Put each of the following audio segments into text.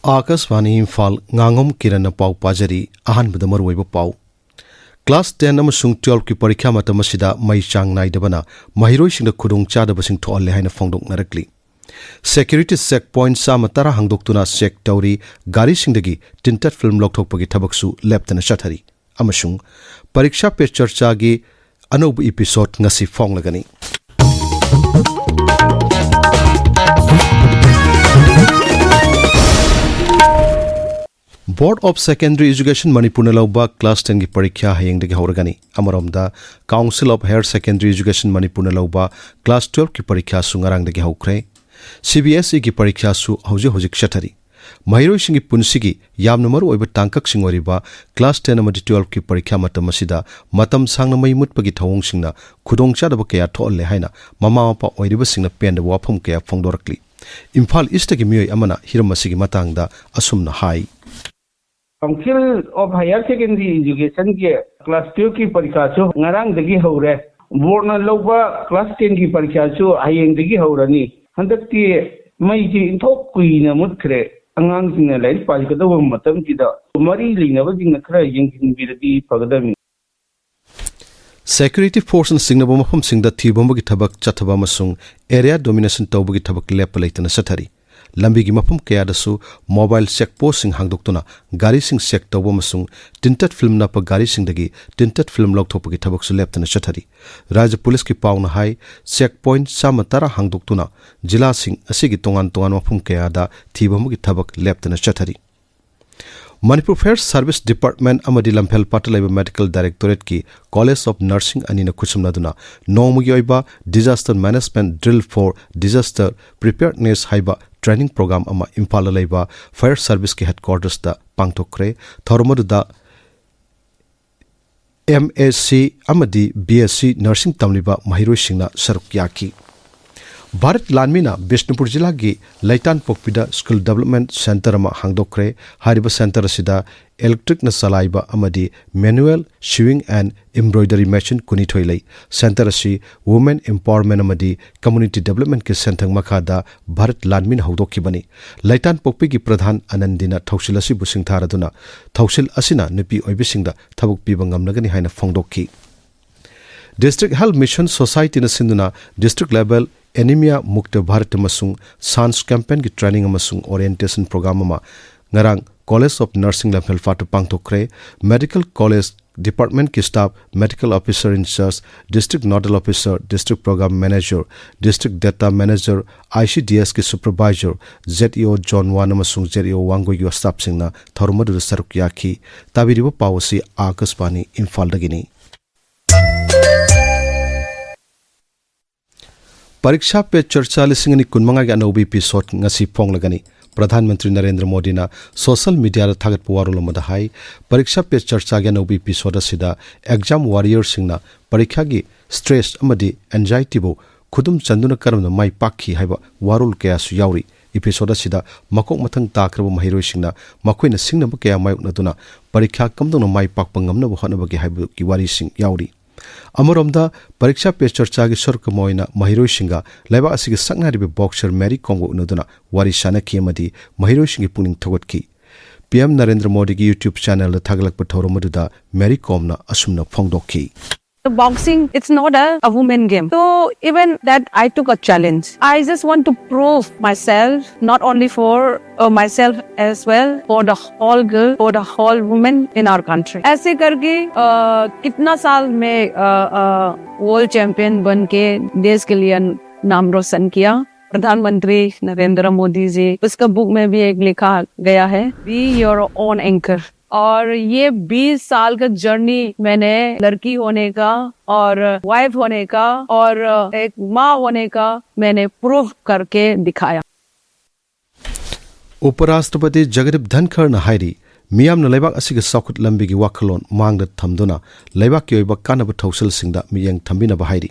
Akashvani Imphal Ngangom Kiran पाउ पाजरी अहानबद मरुवैब पाउ class 10 अमसुंग 12 की परीक्षा मतमसिदा मई चांग नाइदबना महिरोइसिंग खुदुंग चादबसिंग थोअले हाइना फोंदोकनरकली सेक्यूरिटी चेक पॉइंट सामतरा हांगदोक्तुना चेक तौरी गारीसिंगदगी टिंटेड फिल्म लौथोकपगी थबकसु लेप्तना चथरी अमसुंग परीक्षा पे चर्चागी अनौब एपिसोड ngasi फोंगलगनी Board of Secondary Education Manipuri lauba class 10 की परीक्षा हयेंगदगी हौरगनी अमरोमदा Council of Higher Secondary Education Manipuri lauba class 12 की परीक्षा सुंगरांगदगी हौख्रे CBSE की परीक्षा सु हौजिक चथरी महिरोइसिंगी पुनसिगी यामना मरुओइब तांककसिंग ओरिबा class 10 अमदि 12 की परीक्षा मतमसिदा मतम सांगना मई मुतपगी थवोंगसिंगना खुदोंगचादब कया थोअले हाइना ममा मपा ओइरिबसिंगना पेंद वाफम कया फोंगदोरकली Imphal East की मियोय अमना हिरमसिगी मतंगदा असुमना हाई Council of Higher Secondary Education के क्लास 12 की परीक्षा सु ngarangdagi hore board na lawba class 10 की परीक्षा सु hayengdagi horani handakti mai ji inthok kuina mutkre angang singna lai paikadawa matam jida mari linaba jingna khara yenghinbiradi pagadami Security Forces signaba mafam singda thibomgi thabak chathaba masung area domination tawbagi thabak lepalaitana sathari lambi gi mafam kayadasu mobile checkpost sing hangdoktuna gari sing check tawba masung tinted film na pa gari sing dagi tinted film lokthopagi thabak su leptana chathari Rajya Police ki pauna hai checkpoint samatara hangdoktuna jila sing asigi tongan mafam kayada thibomgi thabak leptana chathari Manipur Fire Service Department amadi Imphal Patalaiba Medical Directorate ki College of Nursing anina khusumnaduna nomugi oiba disaster management drill for disaster preparedness haiba training program ama Imphal laiba Fire Service ki headquarters da pangthokre thormadu da MSc amadi BSc nursing tamliba mahiroisingna saruk yaki Bharat Lanmina Bishnupur Jilla gi Laitan Pokpida School Development Center ama hangdokre hariba center asida electric na salaiba amadi manual sewing and embroidery machine kuni thoilai center asi women empowerment amadi community development ke senthang makhada Bharat Lanmina hawdokki bani Laitan Pokpi gi pradhan Anandina thausil asi busing tharaduna thausil asina nupi oibisingda thabuk piba ngamnagani haina phongdokki District Health Mission Society na sinduna district level Anemia Mukta Bharat Masung Sans Campaign ki training amasung orientation program ama ngarang College of Nursing Imphal Fatu pangthokre Medical College Department ki staff Medical Officer in charge District Nodal Officer District Program Manager District Data Manager ICDS ki Supervisor ZEO John Wan amasung ZEO Wangoi ki staff singna thormadu saruk yaki tabiriba pawasi Akashvani Imphal dagini परीक्षा पे चर्चा लिसिंगनी कुनमंगा के अनौबी episode ngasi फोंगलगनी प्रधानमंत्री नरेंद्र मोदी ना social media थागत पुवारुलमदा high परीक्षा पे चर्चा के अनौबी एपिसोड असिदा एग्जाम वॉरियर सिंगना परीक्षा की स्ट्रेस अमदी एंजाइटी बो खुदुम चंदुना करमना माई पाखी हाइबा वारुल कयासु यावरी एपिसोड असिदा मकोक मथंग ताक्रब महिरोइ सिंगना मखोइना सिंगनब कया मायुकनदुना परीक्षा कमदोना माई पाकप ngamnaba honabagi haibu ki wari sing yauri Amoromda Pariksha pe charcha gi sorka moina mahiroi singa laiba asigi saknari be boxer Mary Kom go unoduna wari sana ki amadi mahiroi singi puning thogot ki PM Narendra Modi gi YouTube channel da thaglak pa thoromaduda Mary Kom na asumna phongdokki Boxing, it's not a woman game. So even that I took a challenge. I just want to prove myself, not only for myself as well, for the whole girl, for the whole woman in our country. ऐसे करके कितना साल में world champion बन के देश के लिए नाम रोशन किया प्रधानमंत्री नरेंद्र मोदी जी उसका बुक में भी एक लिखा गया है बी योर ओन एंकर और ये 20 साल का जर्नी मैंने लड़की होने का और वाइफ होने का और एक माँ होने का मैंने प्रूफ करके दिखाया उपराष्ट्रपति जगदीप धनखड़ न हाइरी मियाम न लेबाक असिग साखुत लंबी की वाखलोन मांग द थमदुना लेबाक की ओइबा कानब थौसल सिंगदा मियंग थंबिना बहाइरी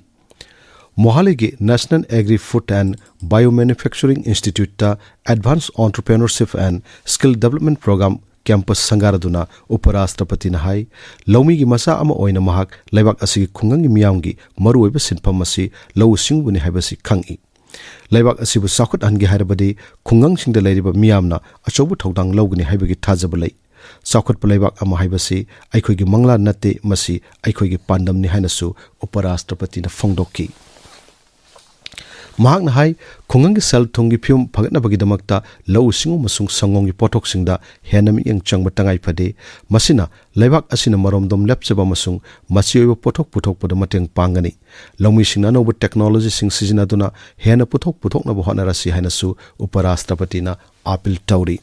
मोहाली की national agri food and biomanufacturing institute ता advance entrepreneurship and skill development programme campus संगारदुना उपराष्ट्रपति हाई लौमी की मसा अमा ओइना महाक लेबाक असिगी खुंगंगी मियामगी मरुओइबा सिनफम असी लौ सिंगबुनि हाइबसि खंगी Laibak asibu sakut angi hairabadi khungang singda lairiba miyamna achobu thodang logani haibagi thajaba lai. Sakut palaibak ama haibasi aikhoigi mangla natte masi aikhoigi pandamni hainasu Uparashtrapati na phongdokki. Mahakna hai khungang sel thongi phium phagatna bagidamakta lau singu masung sangongi pothok singda henami yang changba tangai phade masina laibak asina maromdom lepchaba masung masioiba pothok puthok pada mateng pangani laumi singna no technology sing sijina duna hena puthok na bohana rasi hainasu Uparashtrapati na appeal tauri.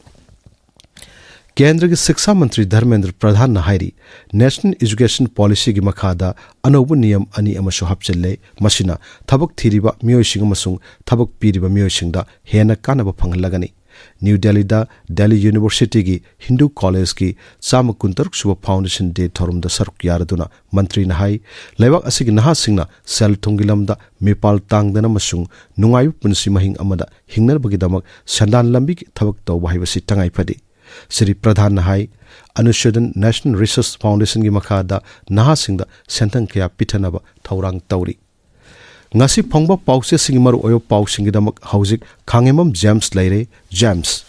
केंद्र के शिक्षा मंत्री Dharmendra Pradhan नाहारी national education policy की मखादा अनौब नियम अनि अमसु हपचले मसिना थबक थीरिबा मियोइसिंग अमसुंग थबक पीरिबा मियोइसिंगदा हेना कानबा फंगलगनी new Delhi दा Delhi university की Hindu college की 169 सुब फाउंडेशन डे थोरमदा सरक यारदुना मंत्री नाहाई लेवाक असिग नहा सिंगना सेल थुंगिलमदा मेपाल तांगदना मसुंग नुंगायु पुनसि महिंग अमदा हिंगनर बगिदमक संदान लंबी थबक तौबा हाइबसि तंगाई फदे Sri Pradhan Nahai Anushadan National Research Foundation ki makhada naha singda sentang kaya pithanaba thaurang tauri. Ngasi phongba pause singmaru oyo pau singidamak hausik Khangembam James laire James.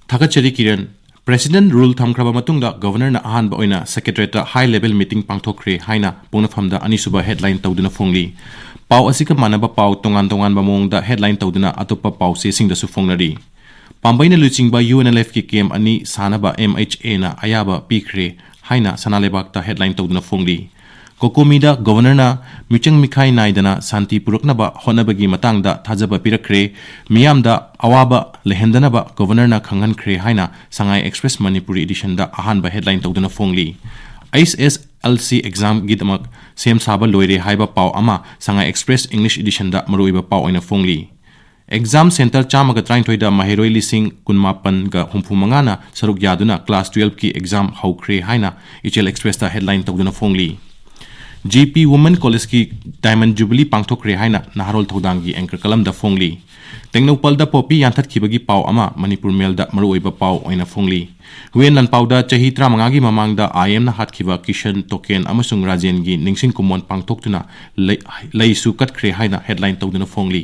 Thakachari Kiran President rule thamkraba matungda governor na ahanba oina secretary high level meeting pangthokre haina ponafamda anisuba headline tawduna phongli. Pau asika manaba pau tongan ba mongda headline tawduna atopa pau se singda su phongnari. Pambaina luchingba UNLF ki kem ani sanaba MHA na ayaba pikre haina sanalebakta headline tawduna phongli. Kokomida governor na michang mikhai naidana santi puruknaba honabagi matangda thajaba pirakre miyamda awaba lehendanaba governor na khangan kre haina Sangai Express Manipuri edition da ahanba headline tawduna phongli. ISSLC exam gidamak sem saba loire haiba pau ama Sangai Express English edition da maruiba pau oina phongli. Exam Center Chamaga Traintoida Mahiroi Lising Kunmapan ga Humpumangana Saruk Yaduna Class 12 ki exam Haukre Haina HL Express ta headline tawduna phongli. GP Women College ki Diamond Jubilee Pangthokre Haina Naharol Taudangi anchor kalam da phongli. Tengnopal da popi yanthat khibagi pau ama Manipur Mail da maruoiba pau oina phongli. Huyen lan pau da chahi 35 gi mamang da IM na hat khiba Kishan Token amasung Rajen gi Ningsing Kumon Pangthoktuna laisu katkre haina headline tawduna phongli.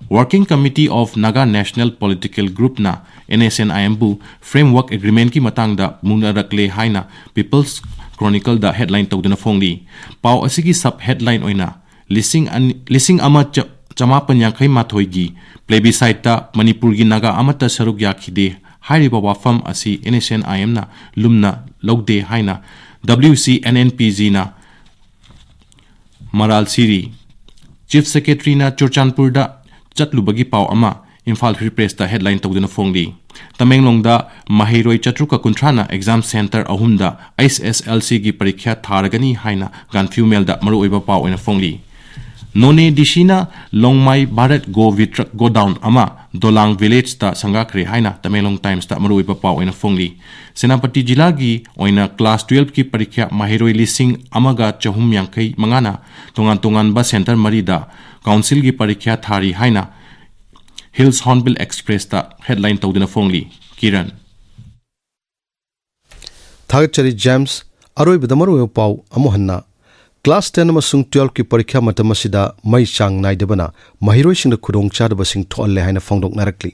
Working Committee of Naga National Political Group na NSNIMBU Framework Agreement ki matang da muna rakle haina People's Chronicle da headline tawduna phongli. Pau asigi sub headline oina lising ama chamapan yankai mathoi gi plebiscite ta Manipur gi naga amata saruk yakhide hairiba wafam asi NSNIM na lumna logde haina WCNNPG na Maral Siri Chief Secretary na Churchanpur da Chatlubagi pau ama Imphal Free Press da headline tawduna phongli. Tamenglong da Mahiroi Chatruka Kuntrana Exam Center ahumda ISSLC gi parikya tharagani haina ganfiu mail da maruoiba pau oina phongli. None Dishina Longmai Bharat Go Vitrak Go Down ama Dolang Village ta sangakre haina Tamenglong Times da maruoiba pau oina phongli. Senapati Jila gi oina Class 12 ki parikya Mahiroi Lising amaga chahum yankai mangana tongan ba center marida Council ki parikya thari haina Hills Hornbill Express ta headline tawduna phongli. Kiran Thagachari James aroi bidamaru pau amohanna Class 10 amasung 12 ki parikya matamasida mai chang naidabana mahiroi singda khudong chadaba sing tholle haina phongdok narakli.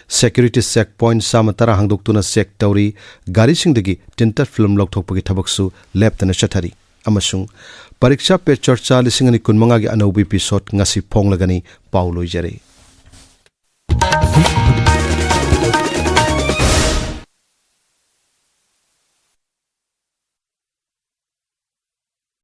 Security checkpoint samatara hangdoktuna check tawri gari singdagi tintar film lokthokpagi thabaksu leptana chathari amasung pariksha pe charcha lisingani kunmanga gi anobi episode ngasi phonglagani pauloi jare.